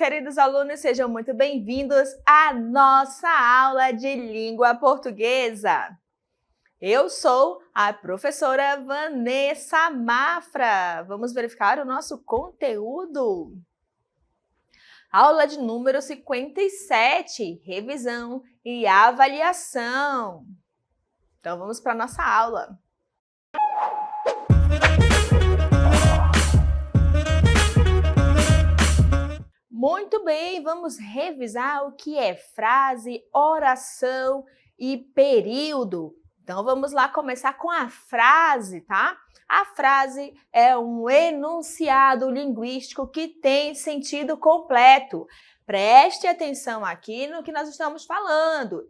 queridos alunos, sejam muito bem-vindos à nossa aula de língua portuguesa. Eu sou a professora Vanessa Mafra. Vamos verificar o nosso conteúdo. Aula de número 57, revisão e avaliação. Então, vamos para a nossa aula. Muito bem, vamos revisar o que é frase, oração e período. Então, vamos lá começar com a frase, tá? A frase é um enunciado linguístico que tem sentido completo. Preste atenção aqui no que nós estamos falando.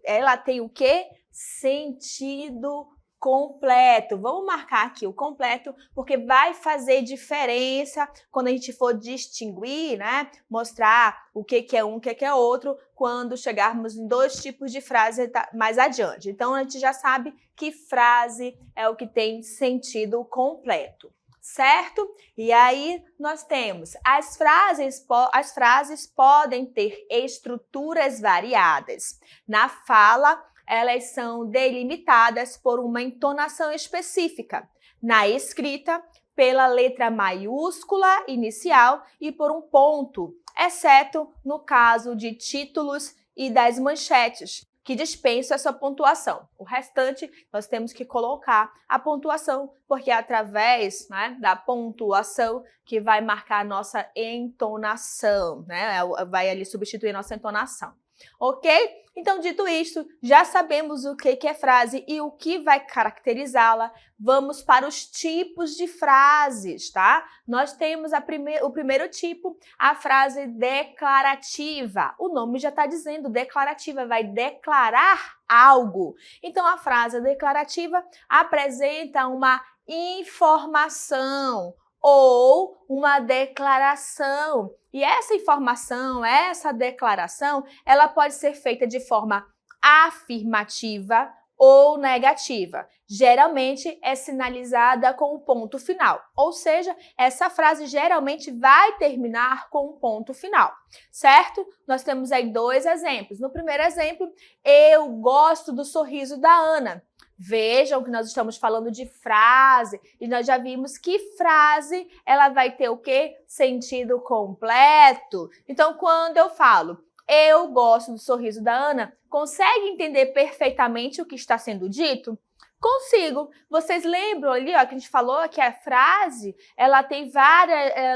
Ela tem o quê? Sentido completo. Vamos marcar aqui o completo, porque vai fazer diferença quando a gente for distinguir, né? Mostrar o que é um, o que é outro, quando chegarmos em dois tipos de frase mais adiante. Então, a gente já sabe que frase é o que tem sentido completo, certo? E aí, nós temos as frases podem ter estruturas variadas. Na fala, elas são delimitadas por uma entonação específica. Na escrita, pela letra maiúscula inicial e por um ponto, exceto no caso de títulos e das manchetes, que dispensam essa pontuação. O restante, nós temos que colocar a pontuação, porque é através, né, da pontuação que vai marcar a nossa entonação, né? Vai ali substituir a nossa entonação. Ok? Então, dito isto, já sabemos o que é frase e o que vai caracterizá-la. Vamos para os tipos de frases, tá? Nós temos o primeiro tipo, a frase declarativa. O nome já está dizendo declarativa, vai declarar algo. Então, a frase declarativa apresenta uma informação ou uma declaração. E essa informação, essa declaração, ela pode ser feita de forma afirmativa ou negativa. Geralmente é sinalizada com um ponto final, ou seja, essa frase geralmente vai terminar com um ponto final, certo? Nós temos aí dois exemplos. No primeiro exemplo, eu gosto do sorriso da Ana. Vejam que nós estamos falando de frase e nós já vimos que frase ela vai ter o quê? Sentido completo. Então, quando eu falo eu gosto do sorriso da Ana, consegue entender perfeitamente o que está sendo dito? Consigo. Vocês lembram ali, ó, que a gente falou que a frase, ela tem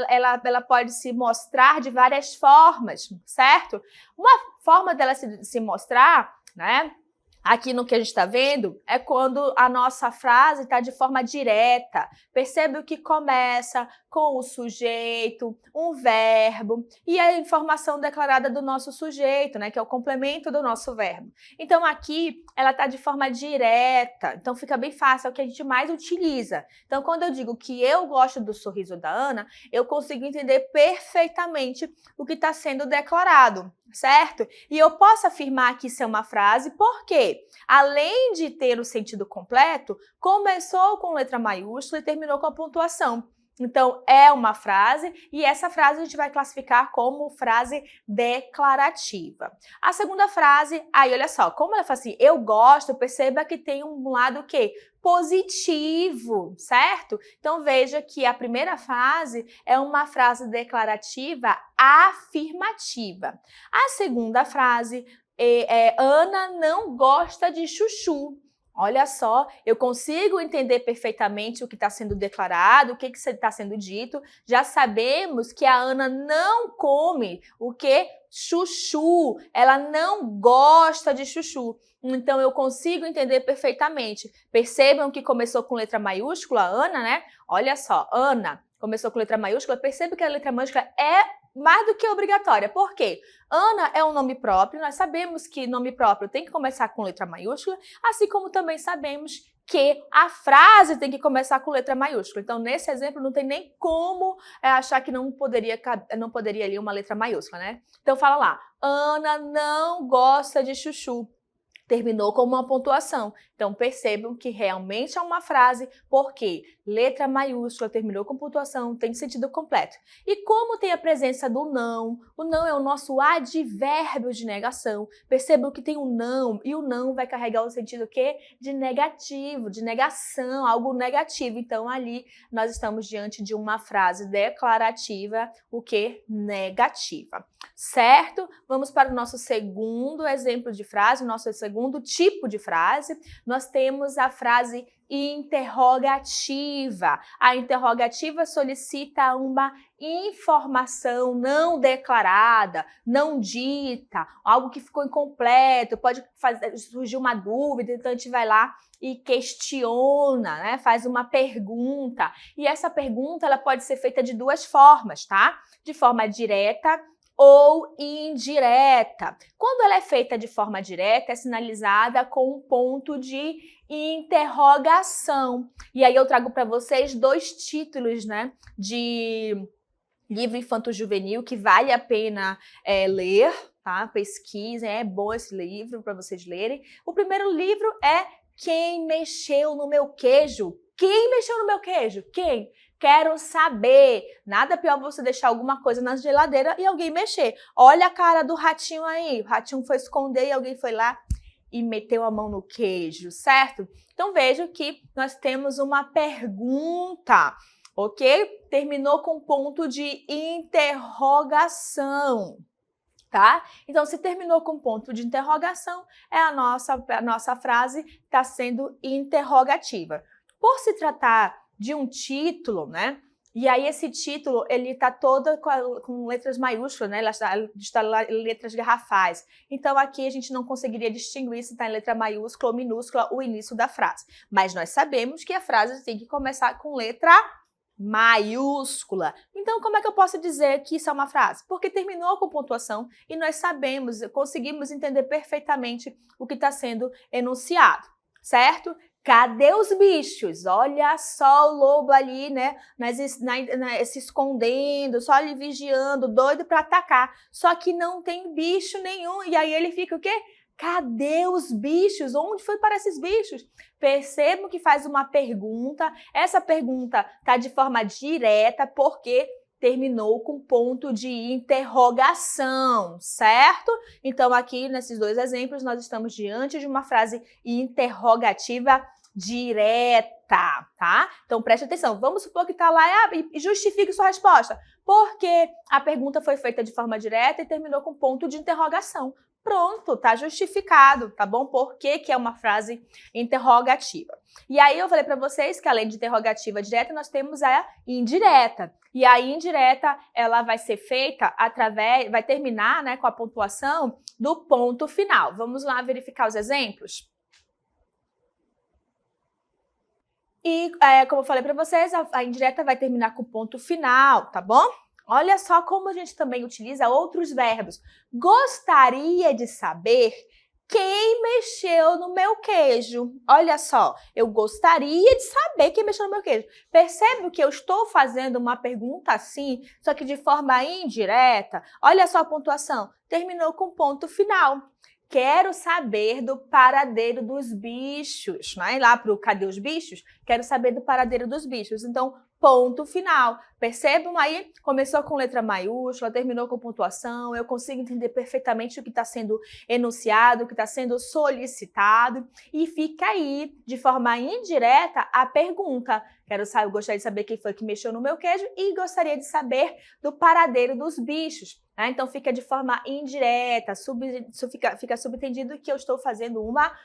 ela pode se mostrar de várias formas, certo? Uma forma dela se mostrar, né? Aqui no que a gente está vendo é quando a nossa frase está de forma direta. Percebe o que começa com o sujeito, um verbo e a informação declarada do nosso sujeito, né, que é o complemento do nosso verbo. Então, aqui ela está de forma direta, então fica bem fácil, é o que a gente mais utiliza. Então, quando eu digo que eu gosto do sorriso da Ana, eu consigo entender perfeitamente o que está sendo declarado, certo? E eu posso afirmar que isso é uma frase porque, além de ter o sentido completo, começou com letra maiúscula e terminou com a pontuação. Então, é uma frase e essa frase a gente vai classificar como frase declarativa. A segunda frase, aí olha só, como ela fala assim, eu gosto, perceba que tem um lado o quê? Positivo, certo? Então, veja que a primeira frase é uma frase declarativa afirmativa. A segunda frase Ana não gosta de chuchu. Olha só, eu consigo entender perfeitamente o que está sendo declarado, o que está sendo dito. Já sabemos que a Ana não come o que? Chuchu. Ela não gosta de chuchu. Então, eu consigo entender perfeitamente. Percebam que começou com letra maiúscula, Ana, né? Olha só, Ana começou com letra maiúscula. Percebe que a letra maiúscula é mais do que obrigatória. Por quê? Ana é um nome próprio, nós sabemos que nome próprio tem que começar com letra maiúscula, assim como também sabemos que a frase tem que começar com letra maiúscula. Então, nesse exemplo, não tem nem como achar que não poderia ali uma letra maiúscula, né? Então, fala lá, Ana não gosta de chuchu. Terminou com uma pontuação. Então, percebam que realmente é uma frase, porque letra maiúscula terminou com pontuação, tem sentido completo. E como tem a presença do não, o não é o nosso advérbio de negação. Percebam que tem o não, e o não vai carregar o sentido o quê? De negativo, de negação, algo negativo. Então, ali nós estamos diante de uma frase declarativa, o quê? Negativa. Certo? Vamos para o nosso segundo exemplo de frase, o nosso segundo tipo de frase. Nós temos a frase interrogativa. A interrogativa solicita uma informação não declarada, não dita, algo que ficou incompleto, pode surgir uma dúvida, então a gente vai lá e questiona, né? Faz uma pergunta. E essa pergunta ela pode ser feita de duas formas, tá? De forma direta ou indireta. Quando ela é feita de forma direta, é sinalizada com um ponto de interrogação. E aí eu trago para vocês dois títulos, né, de livro infanto-juvenil que vale a pena ler, tá? Pesquisem, é bom esse livro para vocês lerem. O primeiro livro é Quem Mexeu no Meu Queijo? Quem mexeu no meu queijo? Quem? Quero saber. Nada pior você deixar alguma coisa na geladeira e alguém mexer. Olha a cara do ratinho aí. O ratinho foi esconder e alguém foi lá e meteu a mão no queijo, certo? Então veja que nós temos uma pergunta, ok? Terminou com ponto de interrogação. Tá? Então, se terminou com ponto de interrogação, a nossa frase está sendo interrogativa. Por se tratar de um título, né? E aí esse título, ele tá todo com letras maiúsculas, né? Está letras garrafais. Então aqui a gente não conseguiria distinguir se está em letra maiúscula ou minúscula o início da frase. Mas nós sabemos que a frase tem que começar com letra maiúscula. Então, como é que eu posso dizer que isso é uma frase? Porque terminou com pontuação e nós sabemos, conseguimos entender perfeitamente o que está sendo enunciado, certo? Cadê os bichos? Olha só o lobo ali, né, se escondendo, só ali vigiando, doido para atacar. Só que não tem bicho nenhum. E aí ele fica o quê? Cadê os bichos? Onde foi para esses bichos? Percebam que faz uma pergunta. Essa pergunta está de forma direta porque terminou com ponto de interrogação, certo? Então, aqui, nesses dois exemplos, nós estamos diante de uma frase interrogativa direta, tá? Então, preste atenção. Vamos supor que está lá e justifique sua resposta. Porque a pergunta foi feita de forma direta e terminou com ponto de interrogação. Pronto, tá justificado, tá bom? Por que que é uma frase interrogativa? E aí eu falei para vocês que além de interrogativa direta, nós temos a indireta. E a indireta, ela vai ser feita vai terminar, né, com a pontuação do ponto final. Vamos lá verificar os exemplos? E, como eu falei para vocês, a indireta vai terminar com ponto final, tá bom? Olha só como a gente também utiliza outros verbos. Gostaria de saber quem mexeu no meu queijo. Olha só, eu gostaria de saber quem mexeu no meu queijo. Percebe que eu estou fazendo uma pergunta assim, só que de forma indireta? Olha só a pontuação. Terminou com ponto final. Quero saber do paradeiro dos bichos, né? Lá para o Cadê os bichos? Quero saber do paradeiro dos bichos. Então, ponto final. Percebam aí? Começou com letra maiúscula, terminou com pontuação. Eu consigo entender perfeitamente o que está sendo enunciado, o que está sendo solicitado. E fica aí, de forma indireta, a pergunta. Gostaria de saber quem foi que mexeu no meu queijo e gostaria de saber do paradeiro dos bichos. Então, fica de forma indireta, fica subentendido que eu estou fazendo uma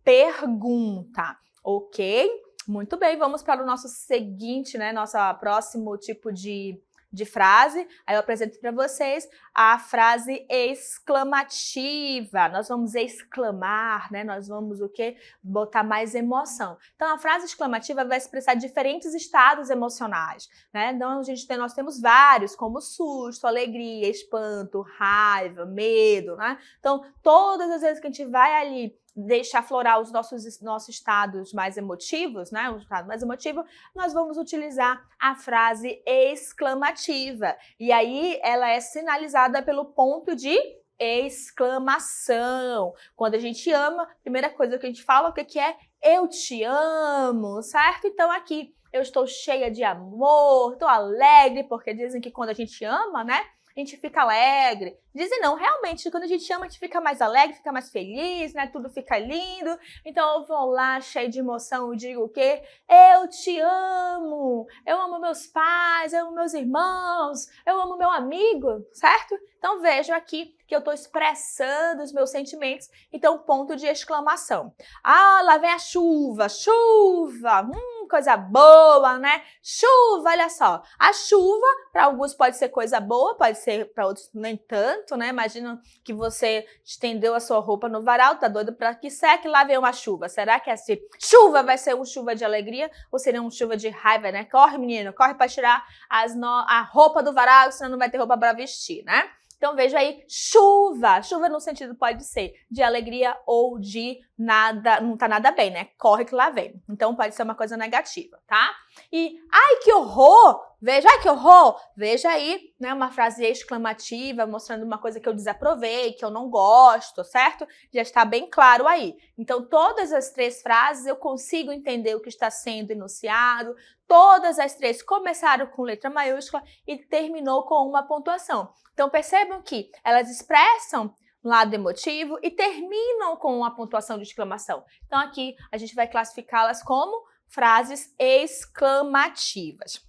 pergunta, ok? Muito bem, vamos para o nosso seguinte, né, nosso próximo tipo de frase. Aí eu apresento para vocês a frase exclamativa. Nós vamos exclamar, né? Nós vamos o quê? Botar mais emoção. Então, a frase exclamativa vai expressar diferentes estados emocionais, né? Então, nós temos vários, como susto, alegria, espanto, raiva, medo, né? Então, todas as vezes que a gente vai ali deixar aflorar os nossos estados mais emotivos, né? O estado mais emotivo, nós vamos utilizar a frase exclamativa. E aí, ela é sinalizada pelo ponto de exclamação. Quando a gente ama, a primeira coisa que a gente fala, o que é? eu te amo, certo? Então aqui eu estou cheia de amor, estou alegre, porque dizem que quando a gente ama, né, a gente fica alegre. Dizem não, realmente, quando a gente ama, a gente fica mais alegre, fica mais feliz, né, tudo fica lindo. Então eu vou lá, cheia de emoção, e digo o quê? Eu te amo, eu amo meus pais, eu amo meus irmãos, eu amo meu amigo, certo? Então vejo aqui que eu estou expressando os meus sentimentos, então ponto de exclamação. Ah, lá vem a chuva, chuva, coisa boa, né? Chuva, olha só. A chuva, para alguns pode ser coisa boa, pode ser para outros nem tanto, né? Imagina que você estendeu a sua roupa no varal, tá doido para que seque, lá vem uma chuva. Será que essa chuva vai ser uma chuva de alegria ou seria uma chuva de raiva, né? Corre, menino, corre para tirar a roupa do varal, senão não vai ter roupa para vestir, né? Então veja aí, chuva. Chuva no sentido pode ser de alegria ou de nada, não tá nada bem, né? Corre que lá vem. Então pode ser uma coisa negativa, tá? E, ai que horror! Veja, ai que horror! Veja aí, né, uma frase exclamativa mostrando uma coisa que eu desaprovei, que eu não gosto, certo? Já está bem claro aí. Então todas as três frases eu consigo entender o que está sendo enunciado. Todas as três começaram com letra maiúscula e terminou com uma pontuação. Então percebam que elas expressam lado emotivo e terminam com uma pontuação de exclamação. Então aqui a gente vai classificá-las como frases exclamativas,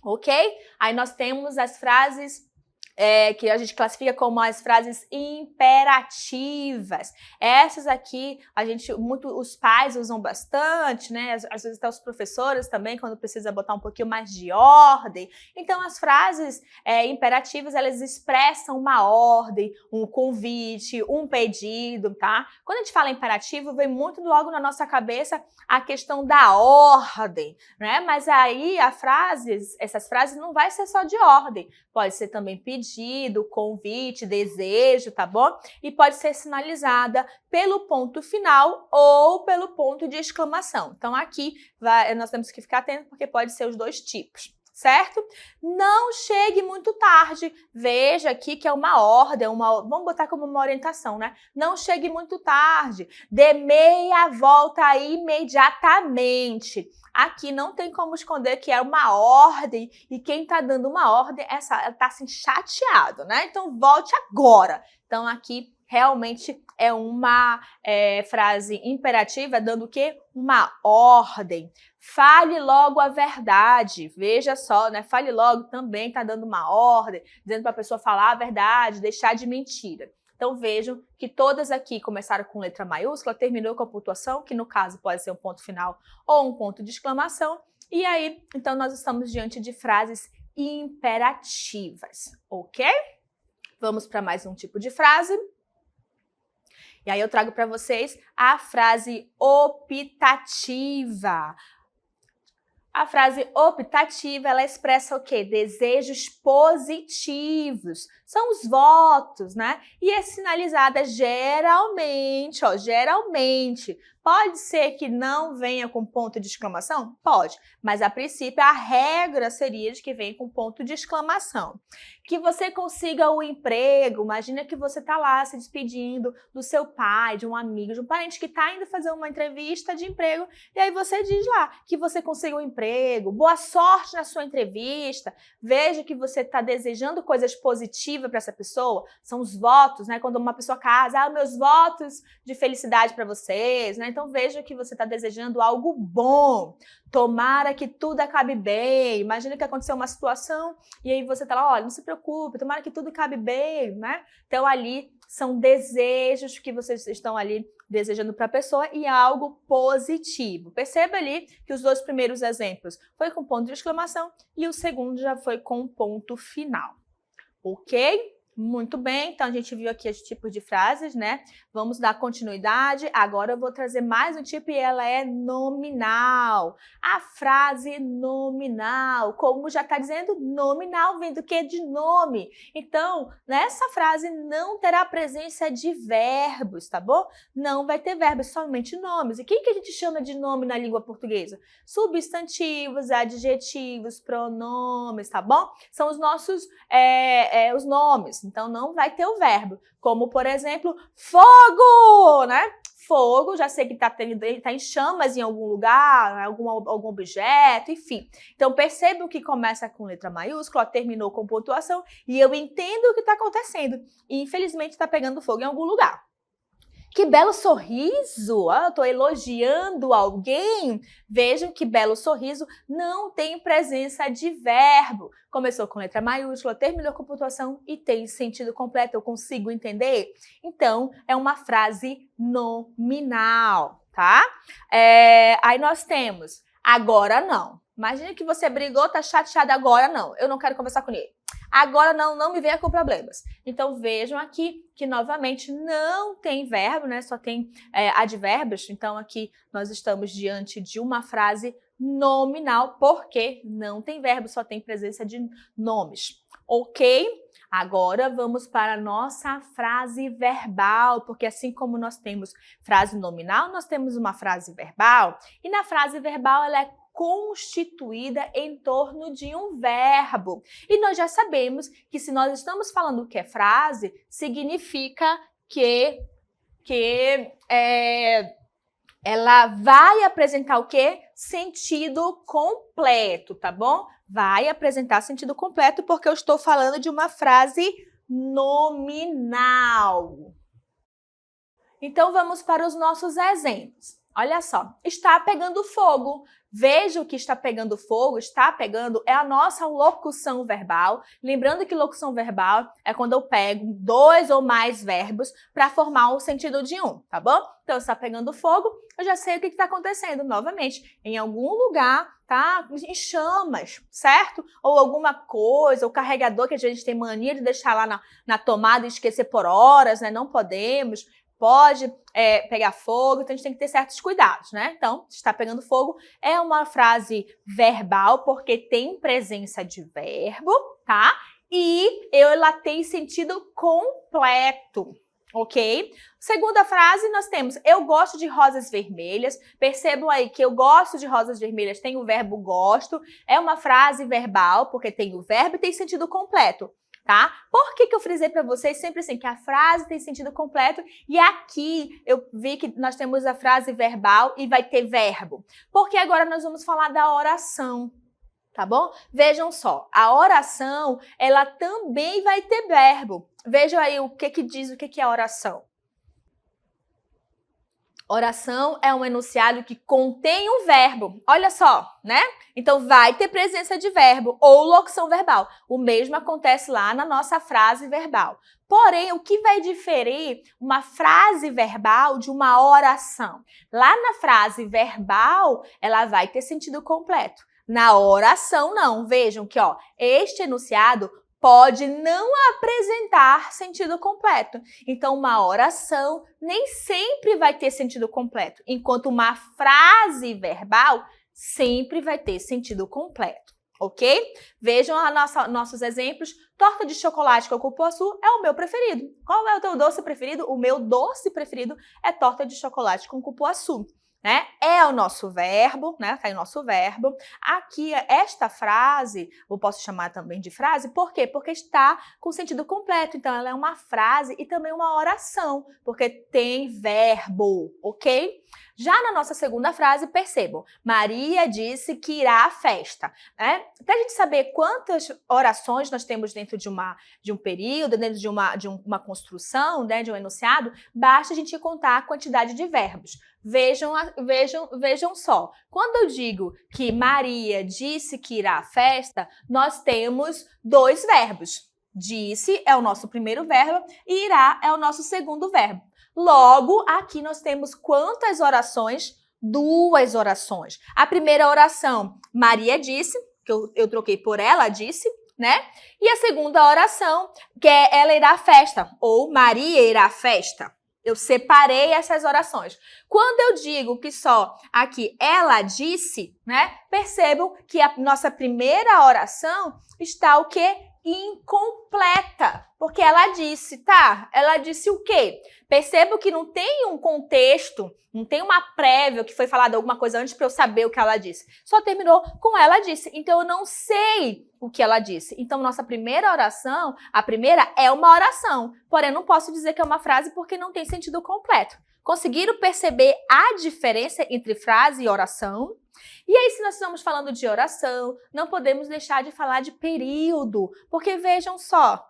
ok? Aí nós temos as frases que a gente classifica como as frases imperativas. Essas aqui, os pais usam bastante, né? Às vezes até os professores também, quando precisa botar um pouquinho mais de ordem. Então, as frases imperativas, elas expressam uma ordem, um convite, um pedido, tá? Quando a gente fala imperativo, vem muito logo na nossa cabeça a questão da ordem, né? Mas aí essas frases não vai ser só de ordem, pode ser também pedido, convite, desejo, tá bom? E pode ser sinalizada pelo ponto final ou pelo ponto de exclamação. Então aqui nós temos que ficar atentos porque pode ser os dois tipos. Certo? Não chegue muito tarde. Veja aqui que é uma ordem, vamos botar como uma orientação, né? Não chegue muito tarde. Dê meia volta imediatamente. Aqui não tem como esconder que é uma ordem e quem está dando uma ordem, ela está assim chateado, né? Então volte agora. Então aqui realmente é uma frase imperativa dando o quê? Uma ordem. Fale logo a verdade. Veja só, né? Fale logo também está dando uma ordem, dizendo para a pessoa falar a verdade, deixar de mentira. Então vejam que todas aqui começaram com letra maiúscula, terminou com a pontuação, que no caso pode ser um ponto final ou um ponto de exclamação. E aí, então nós estamos diante de frases imperativas, ok? Vamos para mais um tipo de frase. E aí eu trago para vocês a frase optativa. A frase optativa, ela expressa o quê? Desejos positivos. São os votos, né? E é sinalizada geralmente, ó, geralmente. Pode ser que não venha com ponto de exclamação? Pode, mas a princípio a regra seria de que venha com ponto de exclamação. Que você consiga o emprego, imagina que você está lá se despedindo do seu pai, de um amigo, de um parente que está indo fazer uma entrevista de emprego e aí você diz lá que você consiga um emprego, boa sorte na sua entrevista, veja que você está desejando coisas positivas para essa pessoa, são os votos, né? Quando uma pessoa casa, meus votos de felicidade para vocês, né? Então veja que você está desejando algo bom. Tomara que tudo acabe bem. Imagina que aconteceu uma situação e aí você tá lá, olha, não se preocupe, tomara que tudo acabe bem, né? Então ali são desejos que vocês estão ali desejando para a pessoa e é algo positivo. Perceba ali que os dois primeiros exemplos foi com ponto de exclamação e o segundo já foi com ponto final. Ok? Muito bem, então a gente viu aqui os tipos de frases, né? Vamos dar continuidade. Agora eu vou trazer mais um tipo e ela é nominal. A frase nominal, como já está dizendo, nominal vem do que? De nome. Então, nessa frase não terá presença de verbos, tá bom? Não vai ter verbos, somente nomes. E quem que a gente chama de nome na língua portuguesa? Substantivos, adjetivos, pronomes, tá bom? São os nossos os nomes. então não vai ter o verbo. Como, por exemplo, fogo, né? Fogo, já sei que tá em chamas em algum lugar, algum objeto, enfim. Então, percebam que começa com letra maiúscula, terminou com pontuação, e eu entendo o que está acontecendo. E, infelizmente, está pegando fogo em algum lugar. Que belo sorriso! Eu estou elogiando alguém. Vejam que belo sorriso não tem presença de verbo. Começou com letra maiúscula, terminou com pontuação e tem sentido completo. Eu consigo entender? Então, é uma frase nominal, tá? Aí nós temos agora não. Imagina que você brigou, tá chateado agora não. Eu não quero conversar com ele. Agora não me venha com problemas. Então, vejam aqui que, novamente, não tem verbo, né? Só tem advérbios. Então, aqui nós estamos diante de uma frase nominal, porque não tem verbo, só tem presença de nomes. Ok? Agora, vamos para a nossa frase verbal, porque assim como nós temos frase nominal, nós temos uma frase verbal. E na frase verbal, ela é constituída em torno de um verbo. E nós já sabemos que se nós estamos falando que é frase, significa que ela vai apresentar o quê? Sentido completo, tá bom? Vai apresentar sentido completo porque eu estou falando de uma frase nominal. Então, vamos para os nossos exemplos. Olha só, está pegando fogo. Veja o que está pegando fogo, está pegando, é a nossa locução verbal. Lembrando que locução verbal é quando eu pego 2 ou mais verbos para formar o sentido de um, tá bom? Então, está pegando fogo, eu já sei o que está acontecendo. Novamente, em algum lugar, tá? Em chamas, certo? Ou alguma coisa, o carregador que a gente tem mania de deixar lá na tomada e esquecer por horas, né? Não podemos. Pode pegar fogo, então a gente tem que ter certos cuidados, né? Então, está pegando fogo é uma frase verbal porque tem presença de verbo, tá? E ela tem sentido completo, ok? Segunda frase, nós temos eu gosto de rosas vermelhas. Percebam aí que eu gosto de rosas vermelhas tem o verbo gosto. É uma frase verbal porque tem o verbo e tem sentido completo. Tá? Por que eu frisei para vocês sempre assim, que a frase tem sentido completo e aqui eu vi que nós temos a frase verbal e vai ter verbo? Porque agora nós vamos falar da oração, tá bom? Vejam só, a oração, ela também vai ter verbo. Vejam aí o que diz o que é oração. Oração é um enunciado que contém um verbo. Olha só, né? Então, vai ter presença de verbo ou locução verbal. O mesmo acontece lá na nossa frase verbal. Porém, o que vai diferir uma frase verbal de uma oração? Lá na frase verbal, ela vai ter sentido completo. Na oração, não. Vejam que, ó, este enunciado pode não apresentar sentido completo. Então, uma oração nem sempre vai ter sentido completo, enquanto uma frase verbal sempre vai ter sentido completo, ok? Vejam nossos exemplos. Torta de chocolate com cupuaçu é o meu preferido. Qual é o teu doce preferido? O meu doce preferido é torta de chocolate com cupuaçu. Né? É o nosso verbo, né? Tá aí o nosso verbo. Aqui, esta frase, eu posso chamar também de frase, por quê? Porque está com sentido completo. Então, ela é uma frase e também uma oração, porque tem verbo, ok? Já na nossa segunda frase, percebam, Maria disse que irá à festa, né? Para a gente saber quantas orações nós temos dentro de um período, dentro de uma construção, né, de um enunciado, basta a gente contar a quantidade de verbos. Vejam só, quando eu digo que Maria disse que irá à festa, nós temos 2 verbos. Disse é o nosso primeiro verbo e irá é o nosso segundo verbo. Logo, aqui nós temos quantas orações? 2 orações. A primeira oração, Maria disse, que eu troquei por ela disse, né? E a segunda oração, que é ela irá à festa, ou Maria irá à festa. Eu separei essas orações. Quando eu digo que só aqui ela disse, né? Percebam que a nossa primeira oração está o quê? incompleta, porque ela disse, tá? Ela disse o quê? Percebo que não tem um contexto, não tem uma prévia que foi falada alguma coisa antes para eu saber o que ela disse. Só terminou com ela disse. Então, eu não sei o que ela disse. Então, nossa primeira oração, a primeira é uma oração. Porém, não posso dizer que é uma frase porque não tem sentido completo. Conseguiram perceber a diferença entre frase e oração? E aí, se nós estamos falando de oração, não podemos deixar de falar de período, porque vejam só.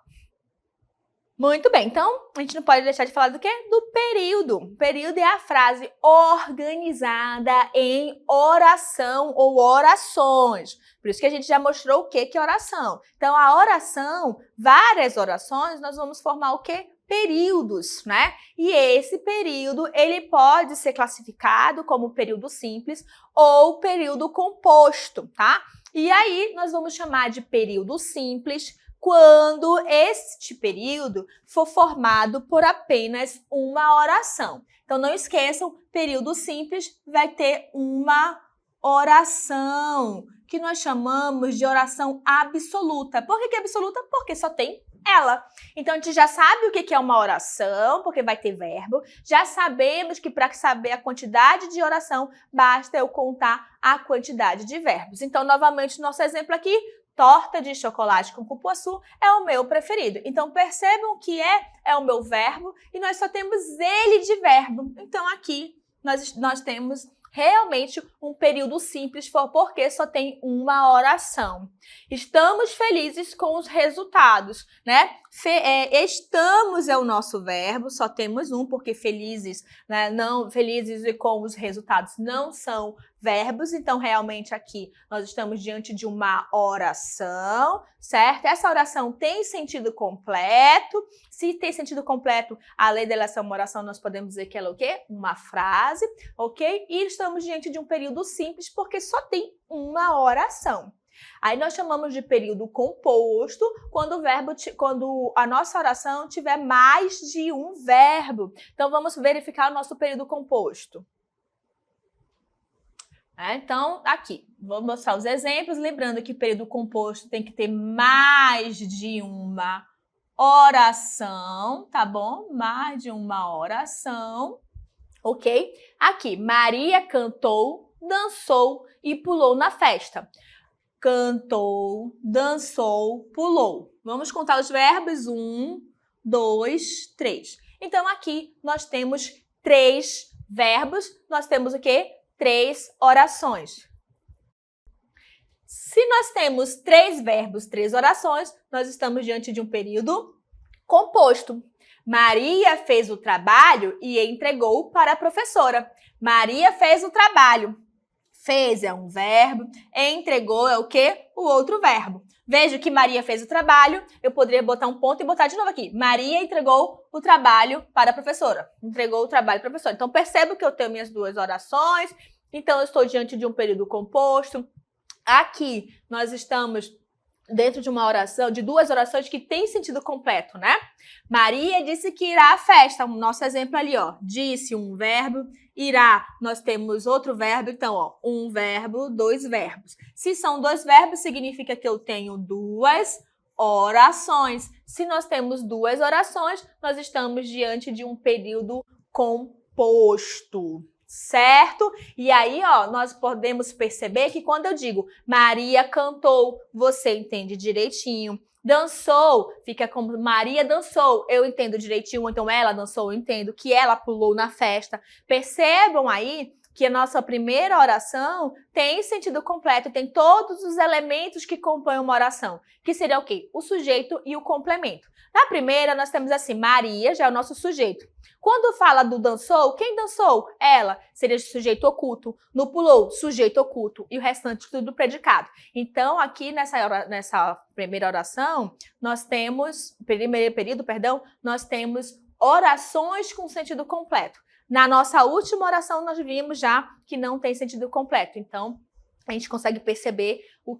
Muito bem, então a gente não pode deixar de falar do quê? Do período. Período é a frase organizada em oração ou orações. Por isso que a gente já mostrou o que é oração. Então, a oração, várias orações, nós vamos formar o quê? Períodos, né? E esse período, ele pode ser classificado como período simples ou período composto, tá? E aí, nós vamos chamar de período simples quando este período for formado por apenas uma oração. Então, não esqueçam, período simples vai ter uma oração, que nós chamamos de oração absoluta. Por que absoluta? Porque só tem ela. Então, a gente já sabe o que é uma oração, porque vai ter verbo. Já sabemos que para saber a quantidade de oração, basta eu contar a quantidade de verbos. Então, novamente, nosso exemplo aqui, torta de chocolate com cupuaçu é o meu preferido. Então, percebam que é o meu verbo e nós só temos ele de verbo. Então, aqui nós temos realmente um período simples porque só tem uma oração. Estamos felizes com os resultados, né? Estamos é o nosso verbo, só temos um, porque felizes, né? Não, felizes e com os resultados não são verbos, então realmente aqui nós estamos diante de uma oração, certo? Essa oração tem sentido completo. Se tem sentido completo, além dela ser uma oração, nós podemos dizer que ela é o quê? Uma frase, ok? E estamos diante de um período simples porque só tem uma oração. Aí nós chamamos de período composto quando a nossa oração tiver mais de um verbo. Então vamos verificar o nosso período composto. Então, aqui, vou mostrar os exemplos, lembrando que período composto tem que ter mais de uma oração, tá bom? Mais de uma oração, ok? Aqui, Maria cantou, dançou e pulou na festa. Cantou, dançou, pulou. Vamos contar os verbos? 1, 2, 3. Então, aqui nós temos 3 verbos. Nós temos o quê? 3 orações. Se nós temos 3 verbos, 3 orações, nós estamos diante de um período composto. Maria fez o trabalho e entregou para a professora. Maria fez o trabalho. Fez é um verbo, entregou é o quê? O outro verbo. Veja que Maria fez o trabalho, eu poderia botar um ponto e botar de novo aqui. Maria entregou o trabalho para a professora. Entregou o trabalho para a professora. Então, percebo que eu tenho minhas 2 orações, então eu estou diante de um período composto. Aqui, nós estamos dentro de uma oração, de 2 orações que têm sentido completo, né? Maria disse que irá à festa, o nosso exemplo ali, ó. Disse um verbo, irá, nós temos outro verbo, então, ó, um verbo, 2 verbos. Se são 2 verbos, significa que eu tenho 2 orações. Se nós temos 2 orações, nós estamos diante de um período composto. Certo? E aí, ó, nós podemos perceber que quando eu digo Maria cantou, você entende direitinho. Dançou, fica como Maria dançou, eu entendo direitinho. Então, ela dançou, eu entendo que ela pulou na festa. Percebam aí que a nossa primeira oração tem sentido completo, tem todos os elementos que compõem uma oração, que seria o quê? O sujeito e o complemento. Na primeira, nós temos assim, Maria, já é o nosso sujeito. Quando fala do dançou, quem dançou? Ela, seria sujeito oculto. No pulou, sujeito oculto. E o restante tudo predicado. Então, aqui nessa primeira oração, nós temos, primeiro período, perdão, nós temos orações com sentido completo. Na nossa última oração, nós vimos já que não tem sentido completo. Então, a gente consegue perceber por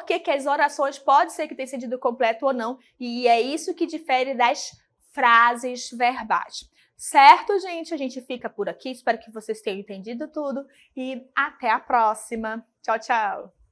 que as orações pode ser que tenha sentido completo ou não. E é isso que difere das frases verbais. Certo, gente? A gente fica por aqui. Espero que vocês tenham entendido tudo. E até a próxima. Tchau, tchau!